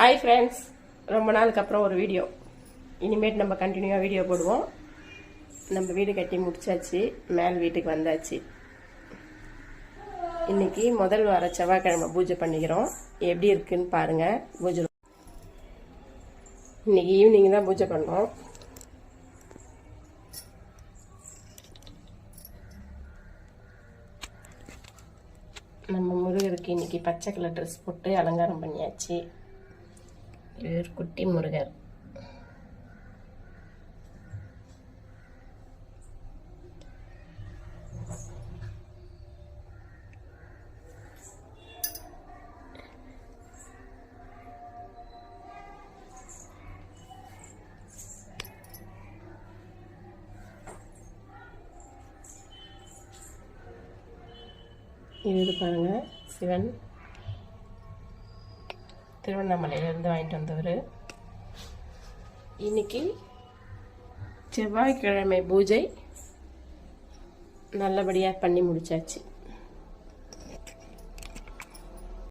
Hi friends, ரொம்ப நாளுக்கு அப்புறம் ஒரு வீடியோ. இனிமேட் நம்ம கண்டினியூவாக வீடியோ போடுவோம். நம்ம வீடு கட்டி முடிச்சாச்சு, மேல் வீட்டுக்கு வந்தாச்சு. இன்னைக்கு முதல் வார செவ்வாய்க்கிழமை பூஜை பண்ணிக்கிறோம். எப்படி இருக்குன்னு பாருங்க. பூஜை இன்னைக்கு ஈவினிங் தான் பூஜை பண்ணோம். நம்ம முருகருக்கு இன்னைக்கு பச்சை கலர் ட்ரெஸ் போட்டு அலங்காரம் பண்ணியாச்சு. இவர் குட்டி முருகர். இது பாருங்க, சிவன் திருவண்ணாமலையிலேருந்து வாங்கிட்டு வந்தவர். இன்னைக்கு செவ்வாய்க்கிழமை பூஜை நல்லபடியாக பண்ணி முடிச்சாச்சு.